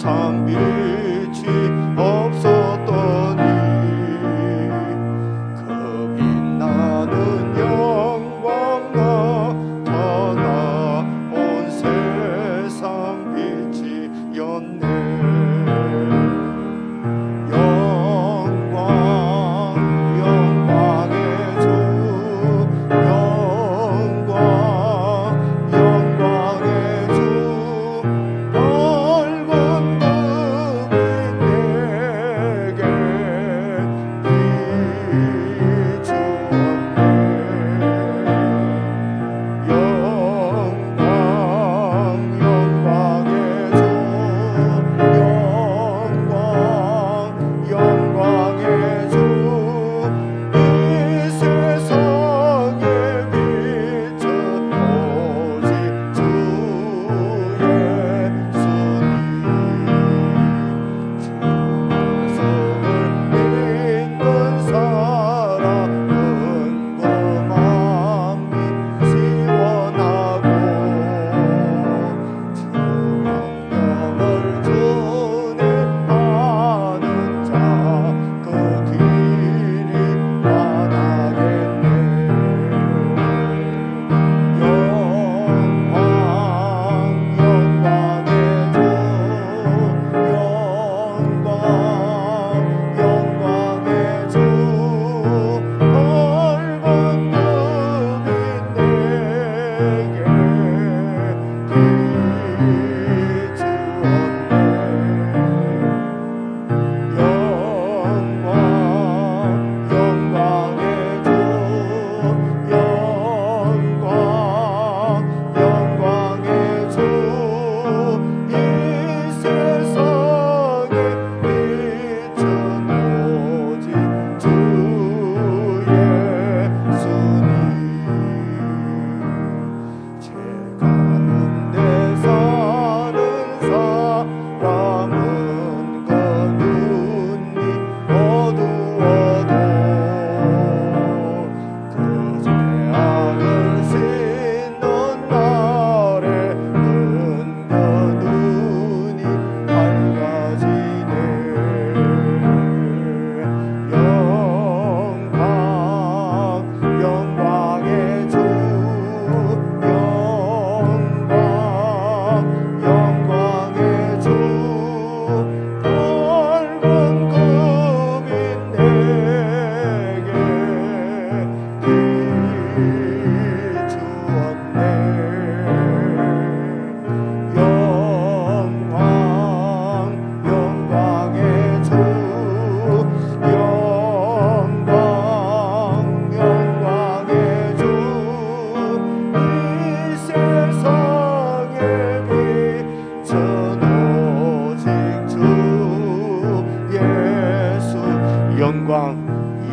세상 빛이 없었더니 그 빛나는 영광 나타나 온 세상 빛이었네.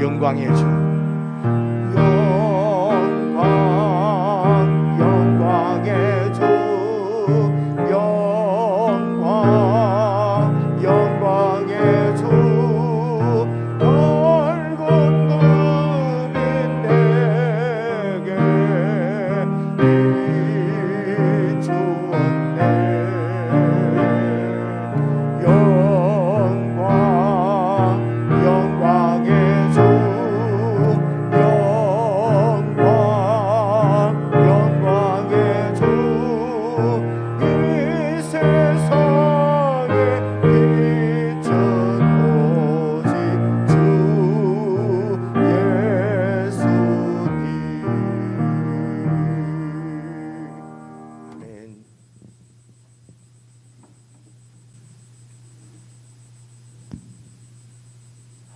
영광의 주, 영광의 주, 영광의 주, 넓은 꿈이 내게 비추었네.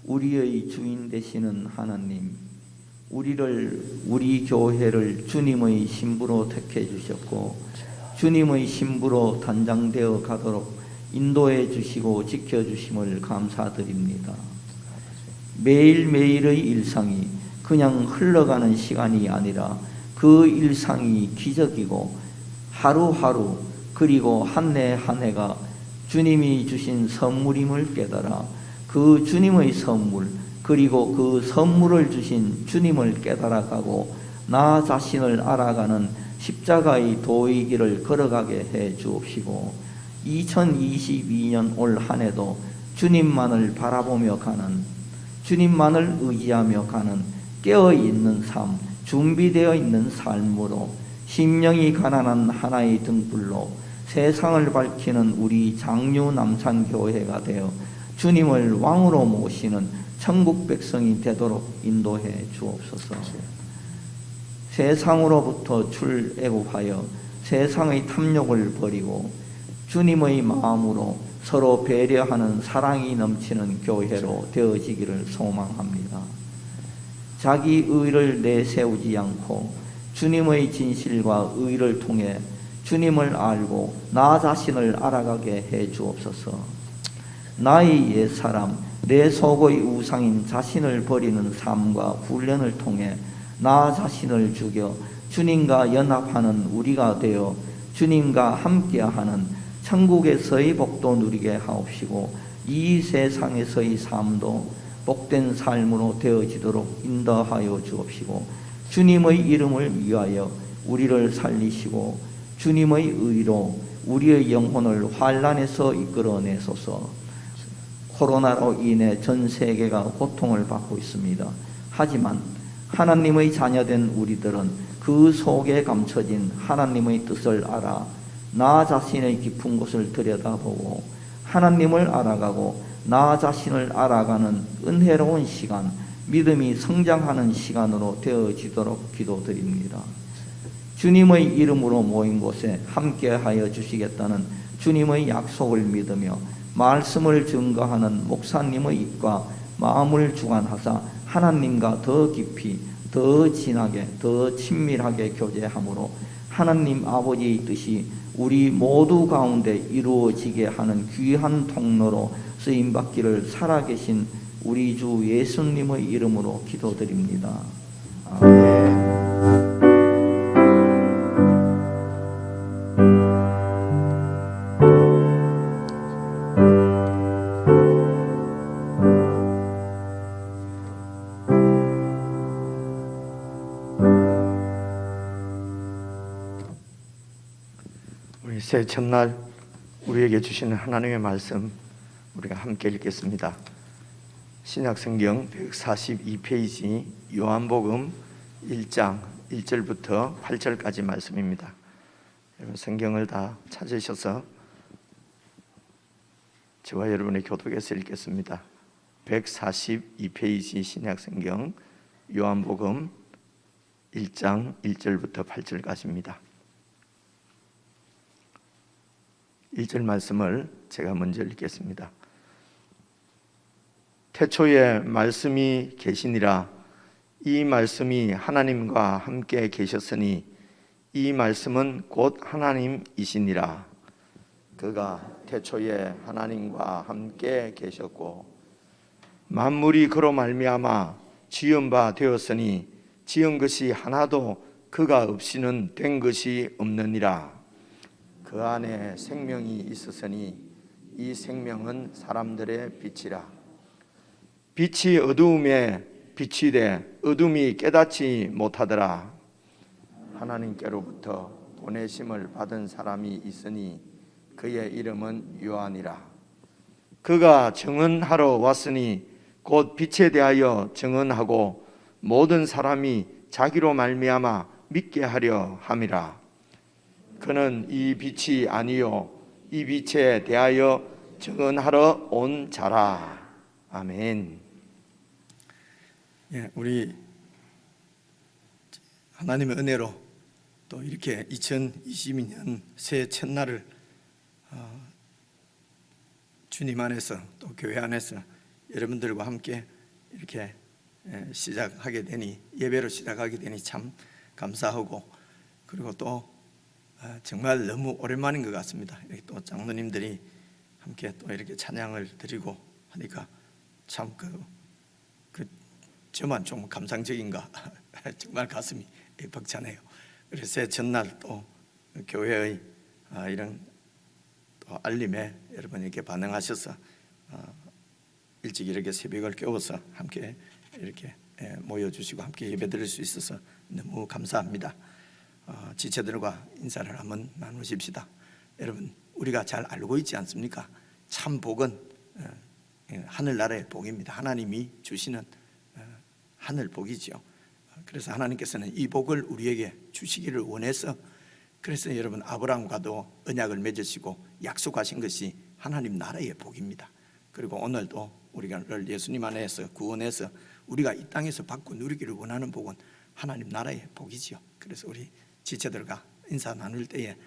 우리의 주인 되시는 하나님, 우리 교회를 주님의 신부로 택해 주셨고 주님의 신부로 단장되어 가도록 인도해 주시고 지켜 주심을 감사드립니다. 매일매일의 일상이 그냥 흘러가는 시간이 아니라 그 일상이 기적이고 하루하루 그리고 한 해 한 해가 주님이 주신 선물임을 깨달아 그 주님의 선물 그리고 그 선물을 주신 주님을 깨달아가고 나 자신을 알아가는 십자가의 도의 길을 걸어가게 해 주옵시고 2022년 올 한 해도 주님만을 바라보며 가는, 주님만을 의지하며 가는 깨어있는 삶, 준비되어 있는 삶으로 심령이 가난한 하나의 등불로 세상을 밝히는 우리 장류 남산교회가 되어 주님을 왕으로 모시는 천국 백성이 되도록 인도해 주옵소서. 세상으로부터 출애굽하여 세상의 탐욕을 버리고 주님의 마음으로 서로 배려하는 사랑이 넘치는 교회로 되어지기를 소망합니다. 자기 의를 내세우지 않고 주님의 진실과 의를 통해 주님을 알고 나 자신을 알아가게 해 주옵소서. 나의 옛사람, 내 속의 우상인 자신을 버리는 삶과 훈련을 통해 나 자신을 죽여 주님과 연합하는 우리가 되어 주님과 함께하는 천국에서의 복도 누리게 하옵시고 이 세상에서의 삶도 복된 삶으로 되어지도록 인도하여 주옵시고 주님의 이름을 위하여 우리를 살리시고 주님의 의로 우리의 영혼을 환난에서 이끌어내소서. 코로나로 인해 전 세계가 고통을 받고 있습니다. 하지만 하나님의 자녀된 우리들은 그 속에 감춰진 하나님의 뜻을 알아 나 자신의 깊은 곳을 들여다보고 하나님을 알아가고 나 자신을 알아가는 은혜로운 시간, 믿음이 성장하는 시간으로 되어지도록 기도드립니다. 주님의 이름으로 모인 곳에 함께하여 주시겠다는 주님의 약속을 믿으며 말씀을 증거하는 목사님의 입과 마음을 주관하사 하나님과 더 깊이, 더 진하게, 더 친밀하게 교제함으로 하나님 아버지의 뜻이 우리 모두 가운데 이루어지게 하는 귀한 통로로 쓰임받기를 살아계신 우리 주 예수님의 이름으로 기도드립니다. 아멘. 우리 새해 첫날 우리에게 주시는 하나님의 말씀 우리가 함께 읽겠습니다. 신약성경 142페이지 요한복음 1장 1절부터 8절까지 말씀입니다. 여러분 성경을 다 찾으셔서 저와 여러분의 교독에서 읽겠습니다. 142페이지 신약성경 요한복음 1장 1절부터 8절까지입니다. 1절 말씀을 제가 먼저 읽겠습니다. 태초에 말씀이 계시니라. 이 말씀이 하나님과 함께 계셨으니 이 말씀은 곧 하나님이시니라. 그가 태초에 하나님과 함께 계셨고 만물이 그로 말미암아 지은 바 되었으니 지은 것이 하나도 그가 없이는 된 것이 없느니라. 그 안에 생명이 있었으니 이 생명은 사람들의 빛이라. 빛이 어두움에 비치되 어둠이 깨닫지 못하더라. 하나님께로부터 보내심을 받은 사람이 있으니 그의 이름은 요한이라. 그가 증언하러 왔으니 곧 빛에 대하여 증언하고 모든 사람이 자기로 말미암아 믿게 하려 함이라. 그는 이 빛이 아니요 이 빛에 대하여 증언하러 온 자라. 아멘. 우리 하나님의 은혜로 또 이렇게 2022년 새해 첫날을 주님 안에서 또 교회 안에서 여러분들과 함께 이렇게 시작하게 되니, 예배로 시작하게 되니 참 감사하고, 그리고 또 정말 너무 오랜만인 것 같습니다. 이렇게 또 장로님들이 함께 또 이렇게 찬양을 드리고 하니까 참 저만 좀 감상적인가 정말 가슴이 벅차네요. 그래서 새 첫날 또 교회의 이런 또 알림에 여러분에게 반응하셔서 일찍 이렇게 새벽을 깨워서 함께 이렇게 모여주시고 함께 예배드릴 수 있어서 너무 감사합니다. 지체들과 인사를 한번 나누십시다. 여러분 우리가 잘 알고 있지 않습니까? 참 복은 하늘나라의 복입니다. 하나님이 주시는 하늘 복이죠. 그래서 하나님께서는 이 복을 우리에게 주시기를 원해서, 그래서 여러분 아브라함과도 언약을 맺으시고 약속하신 것이 하나님 나라의 복입니다. 그리고 오늘도 우리가 예수님 안에서 구원해서 우리가 이 땅에서 받고 누리기를 원하는 복은 하나님 나라의 복이지요. 그래서 우리 지체들과 인사 나눌 때에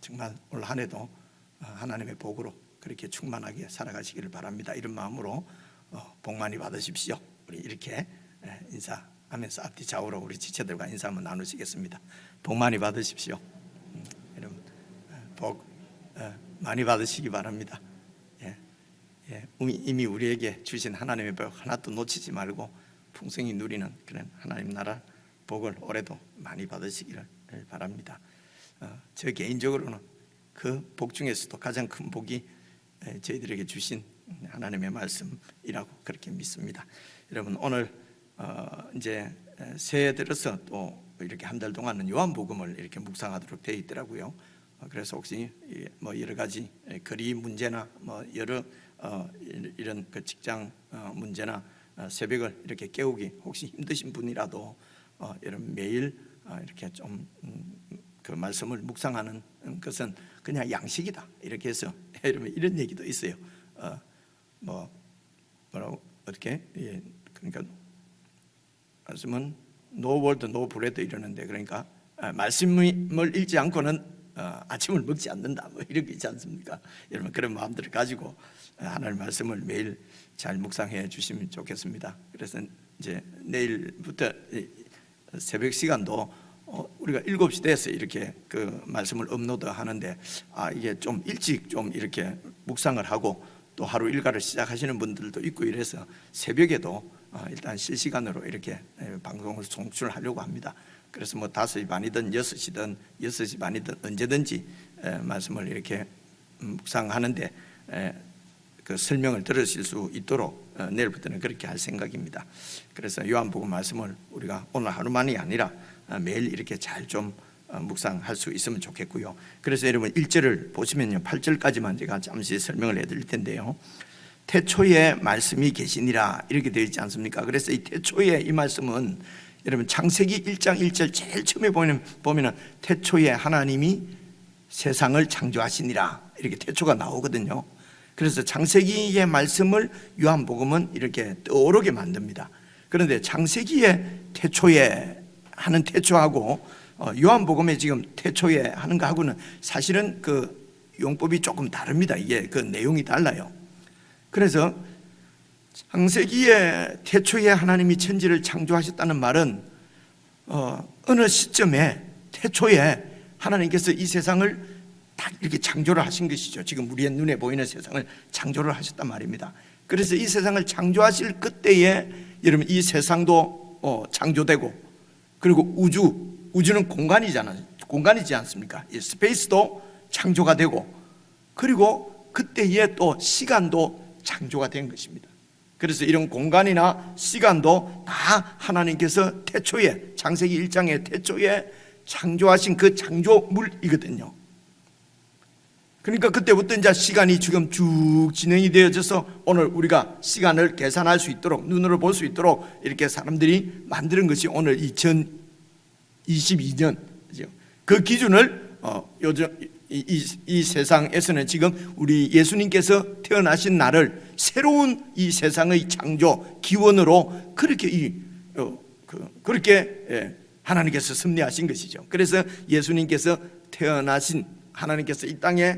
정말 올 한 해도 하나님의 복으로 그렇게 충만하게 살아가시기를 바랍니다. 이런 마음으로 복 많이 받으십시오. 우리 이렇게 인사하면서 앞뒤 좌우로 우리 지체들과 인사 한번 나누시겠습니다. 복 많이 받으십시오. 여러분 복 많이 받으시기 바랍니다. 이미 우리에게 주신 하나님의 복 하나도 놓치지 말고 풍성히 누리는 그런 하나님 나라 복을 올해도 많이 받으시기를 바랍니다. 저 개인적으로는 그 복 중에서도 가장 큰 복이 저희들에게 주신 하나님의 말씀이라고 그렇게 믿습니다. 여러분 오늘 이제 새해 들어서 또 이렇게 한 달 동안은 요한복음을 이렇게 묵상하도록 되어 있더라고요. 그래서 혹시 뭐 여러 가지 거리 문제나 뭐 여러 이런 그 직장 문제나 새벽을 이렇게 깨우기 혹시 힘드신 분이라도 여러분 매일 이렇게 좀 그 말씀을 묵상하는 것은 그냥 양식이다 이렇게 해서 여러분 이런 얘기도 있어요. 뭐라고 어떻게 그러니까 말씀은 no word no bread 이러는데, 그러니까 말씀을 읽지 않고는 아침을 먹지 않는다 뭐 이런 게 있지 않습니까? 여러분 그런 마음들을 가지고 하나님 말씀을 매일 잘 묵상해 주시면 좋겠습니다. 그래서 이제 내일부터 새벽 시간도 우리가 7시 돼서 이렇게 그 말씀을 업로드 하는데 이게 좀 일찍 좀 이렇게 묵상을 하고 또 하루 일과를 시작하시는 분들도 있고 이래서 새벽에도 일단 실시간으로 이렇게 방송을 송출하려고 합니다. 그래서 뭐 5시 반이든 6시든 6시 반이든 언제든지 말씀을 이렇게 묵상하는데 그 설명을 들으실 수 있도록 내일부터는 그렇게 할 생각입니다. 그래서 요한복음 말씀을 우리가 오늘 하루만이 아니라 매일 이렇게 잘 좀 묵상할 수 있으면 좋겠고요. 그래서 여러분 1절을 보시면요, 8절까지만 제가 잠시 설명을 해드릴 텐데요. 태초에 말씀이 계시니라 이렇게 되어 있지 않습니까? 그래서 이 태초에 이 말씀은 여러분 창세기 1장 1절 제일 처음에 보면은 태초에 하나님이 세상을 창조하시니라 이렇게 태초가 나오거든요. 그래서 창세기의 말씀을 요한복음은 이렇게 떠오르게 만듭니다. 그런데 창세기의 태초에 하는 태초하고 요한복음에 지금 태초에 하는 거하고는 사실은 그 용법이 조금 다릅니다. 이게 그 내용이 달라요. 그래서 창세기의 태초에 하나님이 천지를 창조하셨다는 말은 어느 시점에 태초에 하나님께서 이 세상을 딱 이렇게 창조를 하신 것이죠. 지금 우리의 눈에 보이는 세상을 창조를 하셨단 말입니다. 그래서 이 세상을 창조하실 그때에 여러분 이 세상도 창조되고, 그리고 우주는 공간이지 않습니까? 이 스페이스도 창조가 되고, 그리고 그때에 또 시간도 창조가 된 것입니다. 그래서 이런 공간이나 시간도 다 하나님께서 태초에 창세기 1장의 태초에 창조하신 그 창조물이거든요. 그러니까 그때부터 이제 시간이 지금 쭉 진행이 되어져서 오늘 우리가 시간을 계산할 수 있도록, 눈으로 볼 수 있도록 이렇게 사람들이 만드는 것이 오늘 2022년 그 기준을 요즘 이 세상에서는 지금 우리 예수님께서 태어나신 날을 새로운 이 세상의 창조 기원으로 그렇게 하나님께서 섭리하신 것이죠. 그래서 예수님께서 태어나신 하나님께서 이 땅에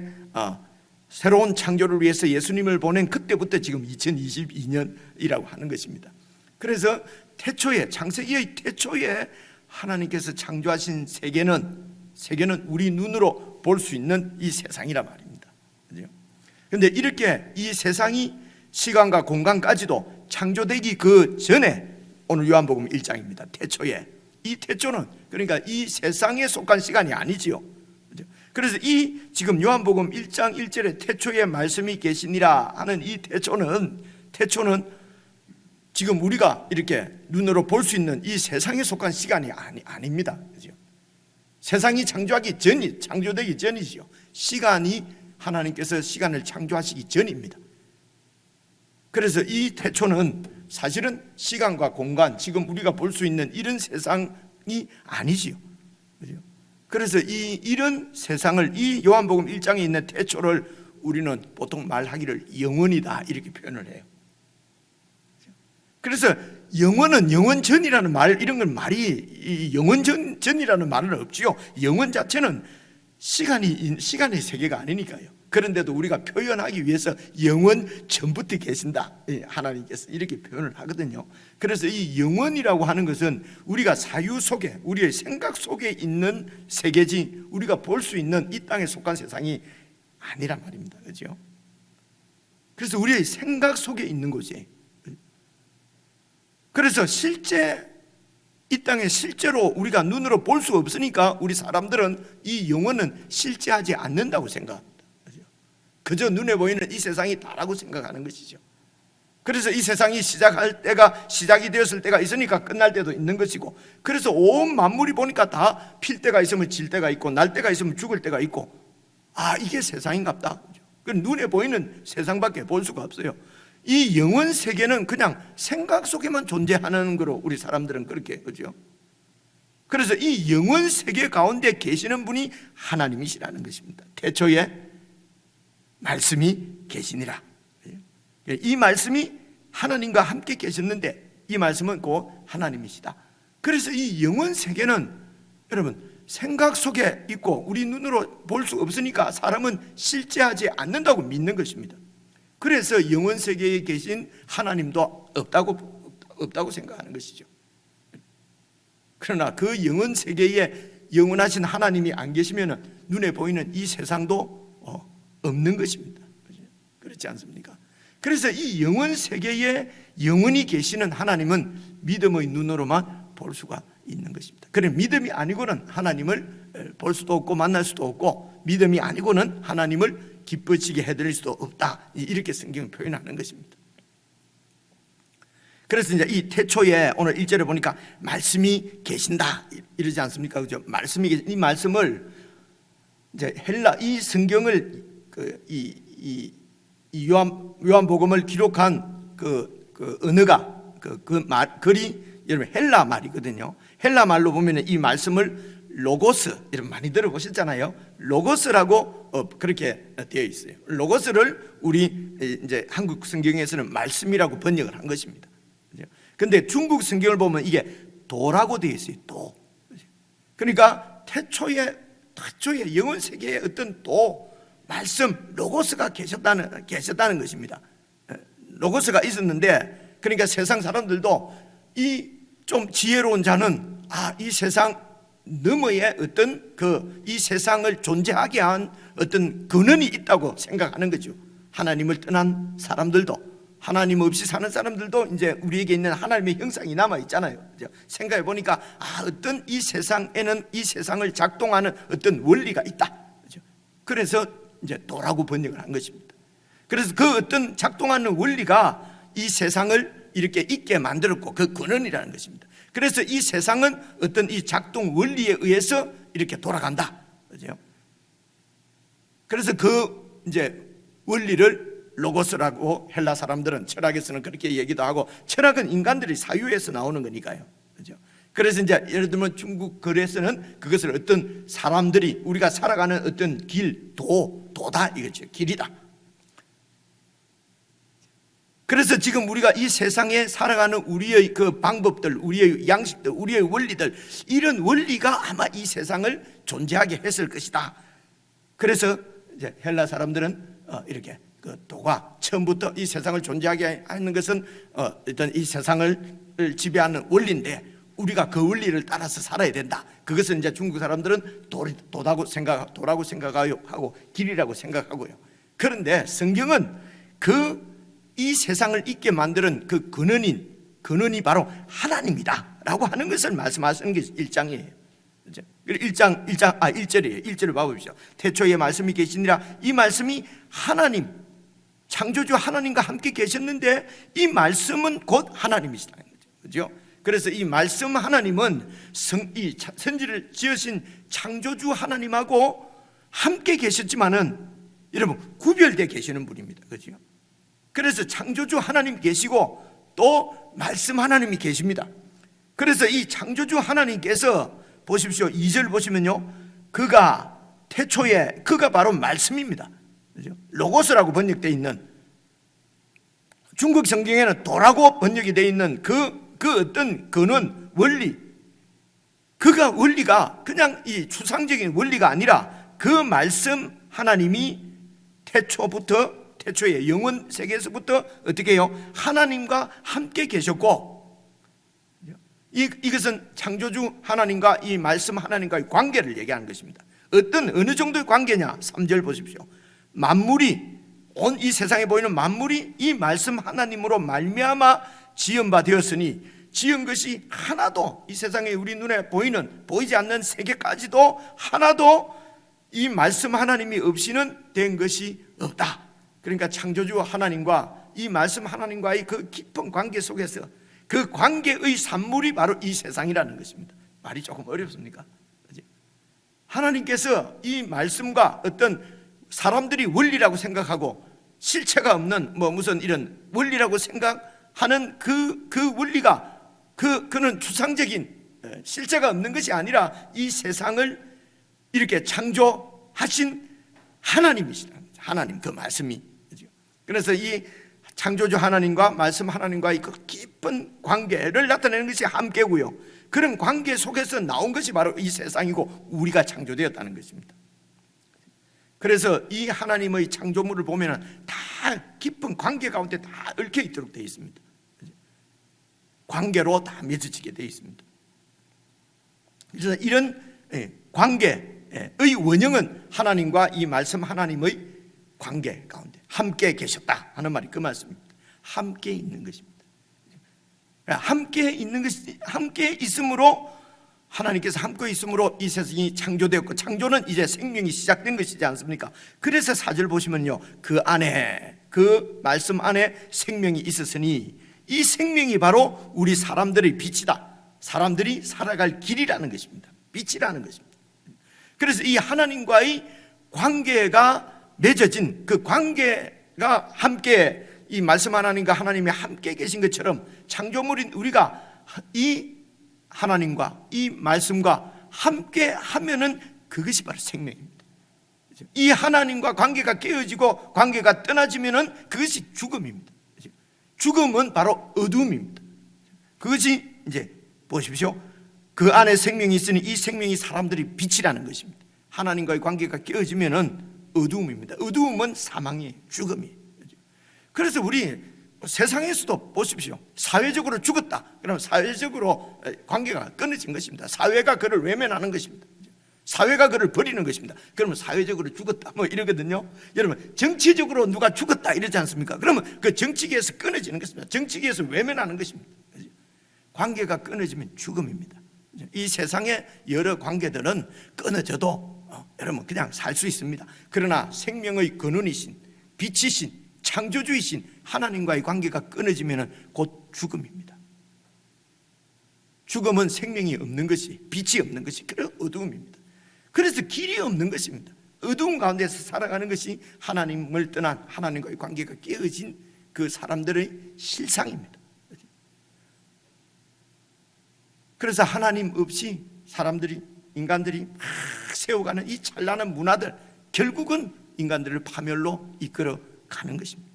새로운 창조를 위해서 예수님을 보낸 그때부터 지금 2022년이라고 하는 것입니다. 그래서 태초에 창세기의 태초에 하나님께서 창조하신 세계는 우리 눈으로 볼 수 있는 이 세상이란 말입니다. 그런데 이렇게 이 세상이 시간과 공간까지도 창조되기 그 전에 오늘 요한복음 1장입니다. 태초에 이 태초는 그러니까 이 세상에 속한 시간이 아니지요. 그래서 이 지금 요한복음 1장 1절에 태초에 말씀이 계시니라 하는 이 태초는 지금 우리가 이렇게 눈으로 볼 수 있는 이 세상에 속한 시간이 아닙니다. 그죠? 세상이 창조되기 전이지요. 시간이 하나님께서 시간을 창조하시기 전입니다. 그래서 이 태초는 사실은 시간과 공간, 지금 우리가 볼 수 있는 이런 세상이 아니지요. 그래서 이런 세상을, 이 요한복음 1장에 있는 태초를 우리는 보통 말하기를 영원이다 이렇게 표현을 해요. 그래서 영원은 영원전이라는 말, 이런 건 말이 영원전이라는 말은 없지요. 영원 자체는 시간의 세계가 아니니까요. 그런데도 우리가 표현하기 위해서 영원 전부터 계신다, 하나님께서 이렇게 표현을 하거든요. 그래서 이 영원이라고 하는 것은 우리가 사유 속에, 우리의 생각 속에 있는 세계지 우리가 볼 수 있는 이 땅에 속한 세상이 아니란 말입니다. 그렇죠? 그래서 우리의 생각 속에 있는 거지. 그래서 실제 이 땅에 실제로 우리가 눈으로 볼 수 없으니까 우리 사람들은 이 영혼은 실제하지 않는다고 생각합니다. 그저 눈에 보이는 이 세상이 다라고 생각하는 것이죠. 그래서 이 세상이 시작이 되었을 때가 있으니까 끝날 때도 있는 것이고, 그래서 온 만물이 보니까 다 필 때가 있으면 질 때가 있고 날 때가 있으면 죽을 때가 있고, 아, 이게 세상인갑다. 그 눈에 보이는 세상밖에 볼 수가 없어요. 이 영원 세계는 그냥 생각 속에만 존재하는 거로 우리 사람들은 그렇게, 그죠? 그래서 이 영원 세계 가운데 계시는 분이 하나님이시라는 것입니다. 태초에 말씀이 계시니라. 이 말씀이 하나님과 함께 계셨는데 이 말씀은 곧 하나님이시다. 그래서 이 영원 세계는 여러분 생각 속에 있고 우리 눈으로 볼 수 없으니까 사람은 실제하지 않는다고 믿는 것입니다. 그래서 영원 세계에 계신 하나님도 없다고 생각하는 것이죠. 그러나 그 영원 세계에 영원하신 하나님이 안 계시면 눈에 보이는 이 세상도 없는 것입니다. 그렇지 않습니까? 그래서 이 영원 세계에 영원히 계시는 하나님은 믿음의 눈으로만 볼 수가 있는 것입니다. 그래, 믿음이 아니고는 하나님을 볼 수도 없고 만날 수도 없고, 믿음이 아니고는 하나님을 기뻐지게 해드릴 수도 없다, 이렇게 성경은 표현하는 것입니다. 그래서 이제 이 태초에 오늘 1절에 보니까 말씀이 계신다 이러지 않습니까? 그죠? 이 말씀을 이제 헬라, 이 성경을 이 요한복음을 기록한 그 언어가 글이 여러분 헬라 말이거든요. 헬라 말로 보면 이 말씀을 로고스, 여러분 많이 들어보셨잖아요. 로고스라고 그렇게 되어 있어요. 로고스를 우리 이제 한국 성경에서는 말씀이라고 번역을 한 것입니다. 근데 중국 성경을 보면 이게 도라고 되어 있어요. 도. 그러니까 태초에 영원 세계에 어떤 도, 말씀, 로고스가 계셨다는 것입니다. 로고스가 있었는데, 그러니까 세상 사람들도 이 좀 지혜로운 자는 이 세상 너머에 어떤 이 세상을 존재하게 한 어떤 근원이 있다고 생각하는 거죠. 하나님을 떠난 사람들도, 하나님 없이 사는 사람들도 이제 우리에게 있는 하나님의 형상이 남아 있잖아요. 생각해 보니까 어떤 이 세상에는 이 세상을 작동하는 어떤 원리가 있다. 그래서 이제 도라고 번역을 한 것입니다. 그래서 그 어떤 작동하는 원리가 이 세상을 이렇게 있게 만들었고 그 근원이라는 것입니다. 그래서 이 세상은 어떤 이 작동 원리에 의해서 이렇게 돌아간다. 그죠? 그래서 그 이제 원리를 로고스라고 헬라 사람들은 철학에서는 그렇게 얘기도 하고, 철학은 인간들이 사유에서 나오는 거니까요. 그죠? 그래서 이제 예를 들면 중국 글에서는 그것을 어떤 사람들이 우리가 살아가는 어떤 길, 도다 이거죠. 길이다. 그래서 지금 우리가 이 세상에 살아가는 우리의 그 방법들, 우리의 양식들, 우리의 원리들, 이런 원리가 아마 이 세상을 존재하게 했을 것이다. 그래서 이제 헬라 사람들은 이렇게 그 도가 처음부터 이 세상을 존재하게 하는 것은 어떤 이 세상을 지배하는 원리인데 우리가 그 원리를 따라서 살아야 된다. 그것은 이제 중국 사람들은 도라고 생각하고 길이라고 생각하고요. 그런데 성경은 이 세상을 있게 만드는 그 근원이 바로 하나님이다 라고 하는 것을 말씀하시는 게 1장이에요. 1절이에요. 1절을 봐보십시오. 태초에 말씀이 계시니라. 이 말씀이 하나님, 창조주 하나님과 함께 계셨는데 이 말씀은 곧 하나님이시다는 거죠. 그죠? 그래서 이 말씀 하나님은 이 선지를 지으신 창조주 하나님하고 함께 계셨지만은 여러분 구별되어 계시는 분입니다. 그죠? 그래서 창조주 하나님 계시고 또 말씀 하나님이 계십니다. 그래서 이 창조주 하나님께서 보십시오. 2절 보시면요, 그가 태초에, 그가 바로 말씀입니다. 그죠? 로고스라고 번역되어 있는, 중국 성경에는 도라고 번역이 되어 있는 그 어떤 근원, 원리, 그가 원리가 그냥 이 추상적인 원리가 아니라 그 말씀 하나님이 태초의 영원 세계에서부터 어떻게 해요? 하나님과 함께 계셨고, 이것은 창조주 하나님과 이 말씀 하나님과의 관계를 얘기하는 것입니다. 어느 정도의 관계냐? 3절 보십시오. 만물이, 온 이 세상에 보이는 만물이 이 말씀 하나님으로 말미암아 지은 바 되었으니, 지은 것이 하나도, 이 세상에 우리 눈에 보이지 않는 세계까지도 하나도 이 말씀 하나님이 없이는 된 것이 없다. 그러니까 창조주 하나님과 이 말씀 하나님과의 그 깊은 관계 속에서 그 관계의 산물이 바로 이 세상이라는 것입니다. 말이 조금 어렵습니까? 하나님께서 이 말씀과 어떤 사람들이 원리라고 생각하고 실체가 없는 무슨 이런 원리라고 생각하는 그 원리가 그는 추상적인 실체가 없는 것이 아니라 이 세상을 이렇게 창조하신 하나님이시다. 하나님, 그 말씀이. 그래서 이 창조주 하나님과 말씀 하나님과의 그 깊은 관계를 나타내는 것이 함께고요, 그런 관계 속에서 나온 것이 바로 이 세상이고 우리가 창조되었다는 것입니다. 그래서 이 하나님의 창조물을 보면 다 깊은 관계 가운데 다 얽혀 있도록 되어 있습니다. 관계로 다 맺어지게 되어 있습니다. 그래서 이런 관계의 원형은 하나님과 이 말씀 하나님의 관계 가운데 함께 계셨다 하는 말이 그 말씀입니다. 함께 있는 것입니다. 함께 있는 것이, 함께 있음으로, 하나님께서 함께 있음으로 이 세상이 창조되었고, 창조는 이제 생명이 시작된 것이지 않습니까? 그래서 4절 보시면요, 그 안에, 그 말씀 안에 생명이 있었으니 이 생명이 바로 우리 사람들의 빛이다. 사람들이 살아갈 길이라는 것입니다. 빛이라는 것입니다. 그래서 이 하나님과의 관계가 맺어진 그 관계가 함께, 이 말씀 하나님과 하나님이 함께 계신 것처럼 창조물인 우리가 이 하나님과 이 말씀과 함께 하면은 그것이 바로 생명입니다. 이 하나님과 관계가 깨어지고 관계가 떠나지면은 그것이 죽음입니다. 죽음은 바로 어둠입니다. 그것이 이제 보십시오. 그 안에 생명이 있으니 이 생명이 사람들이 빛이라는 것입니다. 하나님과의 관계가 깨어지면은 어두움입니다. 어두움은 사망이에요. 죽음이에요. 그래서 우리 세상에서도 보십시오. 사회적으로 죽었다. 그러면 사회적으로 관계가 끊어진 것입니다. 사회가 그를 외면하는 것입니다. 사회가 그를 버리는 것입니다. 그러면 사회적으로 죽었다 이러거든요. 여러분, 정치적으로 누가 죽었다 이러지 않습니까? 그러면 그 정치계에서 끊어지는 것입니다. 정치계에서 외면하는 것입니다. 관계가 끊어지면 죽음입니다. 이 세상의 여러 관계들은 끊어져도 여러분 그냥 살 수 있습니다. 그러나 생명의 근원이신, 빛이신, 창조주이신 하나님과의 관계가 끊어지면 곧 죽음입니다. 죽음은 생명이 없는 것이, 빛이 없는 것이, 그런 어두움입니다. 그래서 길이 없는 것입니다. 어두움 가운데서 살아가는 것이 하나님을 떠난, 하나님과의 관계가 깨어진 그 사람들의 실상입니다. 그래서 하나님 없이 사람들이, 인간들이 막 세워가는 이 찬란한 문화들, 결국은 인간들을 파멸로 이끌어 가는 것입니다.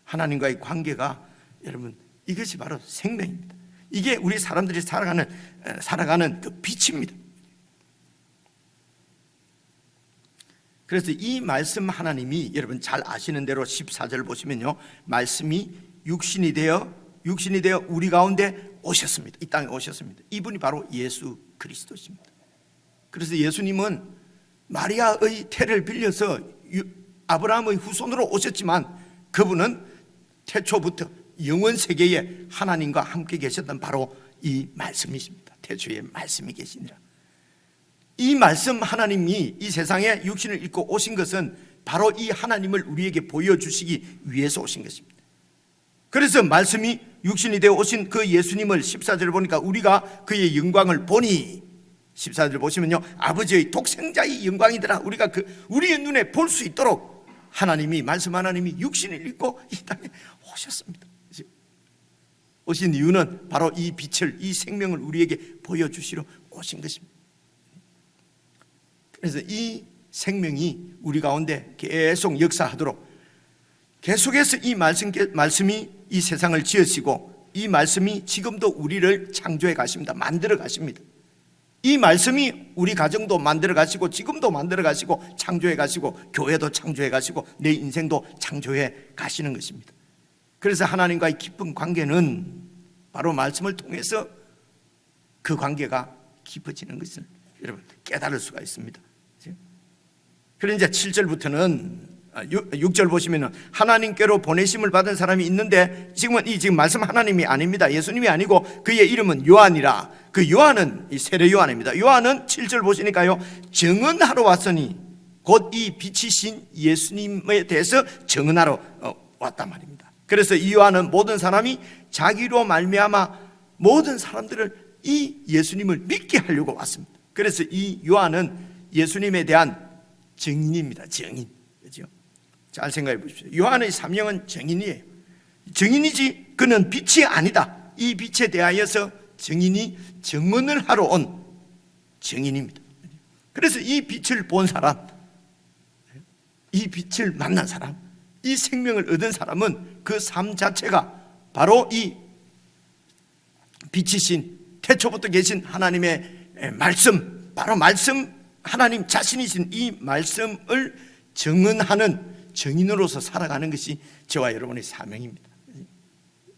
하나님과의 관계가, 여러분, 이것이 바로 생명입니다. 이게 우리 사람들이 살아가는 그 빛입니다. 그래서 이 말씀 하나님이, 여러분 잘 아시는 대로 14절 보시면요, 말씀이 육신이 되어 우리 가운데 오셨습니다. 이 땅에 오셨습니다. 이분이 바로 예수 그리스도십니다. 그래서 예수님은 마리아의 태를 빌려서 아브라함의 후손으로 오셨지만 그분은 태초부터 영원 세계에 하나님과 함께 계셨던 바로 이 말씀이십니다. 태초에 말씀이 계시니라. 이 말씀 하나님이 이 세상에 육신을 입고 오신 것은 바로 이 하나님을 우리에게 보여주시기 위해서 오신 것입니다. 그래서 말씀이 육신이 되어 오신 그 예수님을 14절을 보니까 우리가 그의 영광을 보니, 14절 보시면요, 아버지의 독생자의 영광이더라. 우리가 우리의 눈에 볼 수 있도록 하나님이, 말씀 하나님이 육신을 입고 이 땅에 오셨습니다. 오신 이유는 바로 이 빛을, 이 생명을 우리에게 보여주시러 오신 것입니다. 그래서 이 생명이 우리 가운데 계속 역사하도록, 계속해서 이 말씀이 이 세상을 지으시고, 이 말씀이 지금도 우리를 창조해 가십니다. 만들어 가십니다. 이 말씀이 우리 가정도 만들어 가시고, 지금도 만들어 가시고, 창조해 가시고, 교회도 창조해 가시고, 내 인생도 창조해 가시는 것입니다. 그래서 하나님과의 깊은 관계는 바로 말씀을 통해서 그 관계가 깊어지는 것을 여러분 깨달을 수가 있습니다. 그런데 이제 7절부터는 6절 보시면은 하나님께로 보내심을 받은 사람이 있는데, 지금 말씀 하나님이 아닙니다. 예수님이 아니고 그의 이름은 요한이라. 그 요한은 이 세례 요한입니다. 요한은 7절 보시니까요, 증언하러 왔으니, 곧 이 빛이신 예수님에 대해서 증언하러 왔단 말입니다. 그래서 이 요한은 모든 사람이 자기로 말미암아 모든 사람들을 이 예수님을 믿게 하려고 왔습니다. 그래서 이 요한은 예수님에 대한 증인입니다. 증인. 그렇죠? 잘 생각해 보십시오. 요한의 사명은 증인이에요. 증인이지 그는 빛이 아니다. 이 빛에 대하여서 증인이 증언을 하러 온 증인입니다. 그래서 이 빛을 본 사람, 이 빛을 만난 사람, 이 생명을 얻은 사람은 그 삶 자체가 바로 이 빛이신, 태초부터 계신 하나님의 말씀, 바로 말씀, 하나님 자신이신 이 말씀을 증언하는 증인으로서 살아가는 것이 저와 여러분의 사명입니다.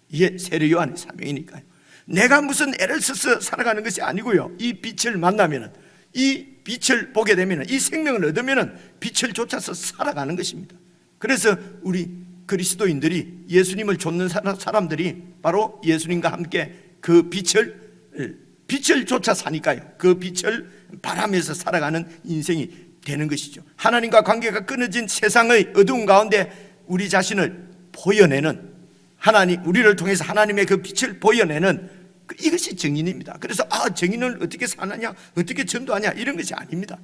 이게 세례 요한의 사명이니까요. 내가 무슨 애를 써서 살아가는 것이 아니고요, 이 빛을 만나면은, 이 빛을 보게 되면은, 이 생명을 얻으면은 빛을 쫓아서 살아가는 것입니다. 그래서 우리 그리스도인들이, 예수님을 좇는 사람들이 바로 예수님과 함께 그 빛을 쫓아 사니까요, 그 빛을 바라면서 살아가는 인생이 되는 것이죠. 하나님과 관계가 끊어진 세상의 어두운 가운데 우리 자신을 보여내는, 우리를 통해서 하나님의 그 빛을 보여내는, 이것이 증인입니다. 그래서 증인을 어떻게 사느냐, 어떻게 전도하냐, 이런 것이 아닙니다.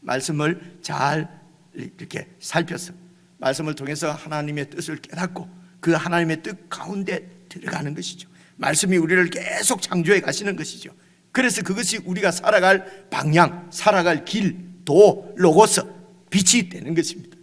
말씀을 잘 이렇게 살펴서, 말씀을 통해서 하나님의 뜻을 깨닫고 그 하나님의 뜻 가운데 들어가는 것이죠. 말씀이 우리를 계속 창조해 가시는 것이죠. 그래서 그것이 우리가 살아갈 방향, 살아갈 길, 도, 로고스, 빛이 되는 것입니다.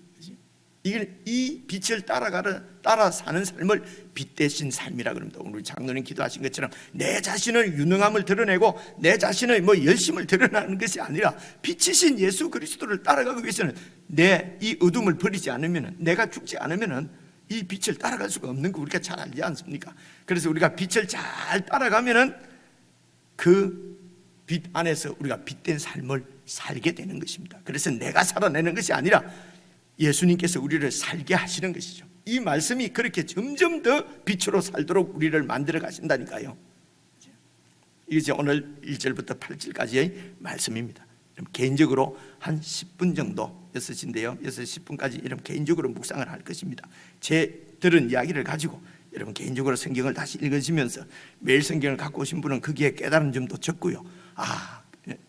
이 빛을 따라 사는 삶을 빛 대신 삶이라 그럽니다. 오늘 장로님 기도하신 것처럼 내 자신의 유능함을 드러내고 내 자신의 열심을 드러내는 것이 아니라 빛이신 예수 그리스도를 따라가기 위해서는 내 이 어둠을 버리지 않으면, 내가 죽지 않으면 이 빛을 따라갈 수가 없는 거 우리가 잘 알지 않습니까? 그래서 우리가 빛을 잘 따라가면은 그 빛 안에서 우리가 빛된 삶을 살게 되는 것입니다. 그래서 내가 살아내는 것이 아니라 예수님께서 우리를 살게 하시는 것이죠. 이 말씀이 그렇게 점점 더 빛으로 살도록 우리를 만들어 가신다니까요. 이게 오늘 1절부터 8절까지의 말씀입니다. 개인적으로 한 10분 정도 6시인데요, 6시 10분까지 여러분 개인적으로 묵상을 할 것입니다. 제 들은 이야기를 가지고 여러분 개인적으로 성경을 다시 읽으시면서, 매일 성경을 갖고 오신 분은 거기에 깨달은 점도 적고요,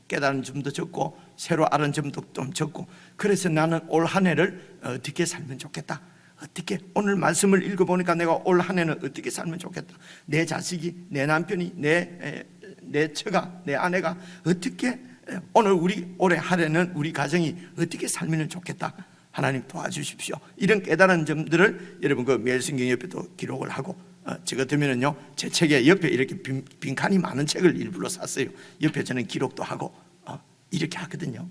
깨달은 점도 적고 새로 알은 점도 좀 적고, 그래서 나는 올 한 해를 어떻게 살면 좋겠다, 어떻게 오늘 말씀을 읽어보니까 내가 올 한 해는 어떻게 살면 좋겠다, 내 자식이, 내 남편이, 내 처가, 내 아내가 어떻게 올해 한 해는 우리 가정이 어떻게 살면 좋겠다, 하나님 도와주십시오. 이런 깨달은 점들을 여러분 그 매일 성경 옆에도 기록을 하고, 저 같으면은요, 제 책에 옆에 이렇게 빈칸이 많은 책을 일부러 샀어요. 옆에 저는 기록도 하고 이렇게 하거든요.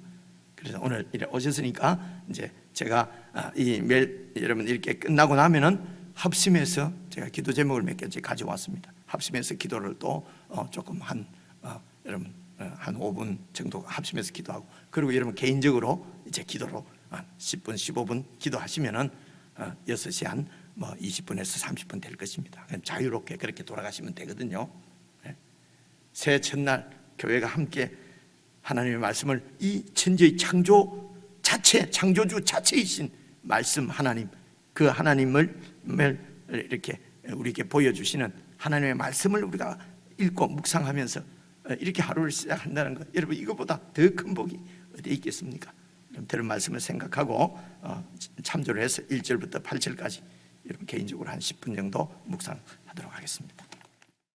그래서 오늘 이렇게 오셨으니까 이제 제가 이 매일 여러분 이렇게 끝나고 나면은 합심해서 제가 기도 제목을 몇 개 가져왔습니다. 합심해서 기도를 또 조금 여러분 한 5분 정도 합심해서 기도하고, 그리고 여러분 개인적으로 이제 기도로 한 10분, 15분 기도하시면은 6시 한 20분에서 30분 될 것입니다. 자유롭게 그렇게 돌아가시면 되거든요. 새해 첫날 교회가 함께 하나님의 말씀을, 이 천지의 창조 자체, 창조주 자체이신 말씀 하나님, 그 하나님을 이렇게 우리에게 보여주시는 하나님의 말씀을 우리가 읽고 묵상하면서 이렇게 하루를 시작한다는 것, 여러분 이거보다 더 큰 복이 어디 있겠습니까? 여러분 들은 말씀을 생각하고 참조를 해서 1절부터 8절까지 여러분 개인적으로 한 10분 정도 묵상하도록 하겠습니다.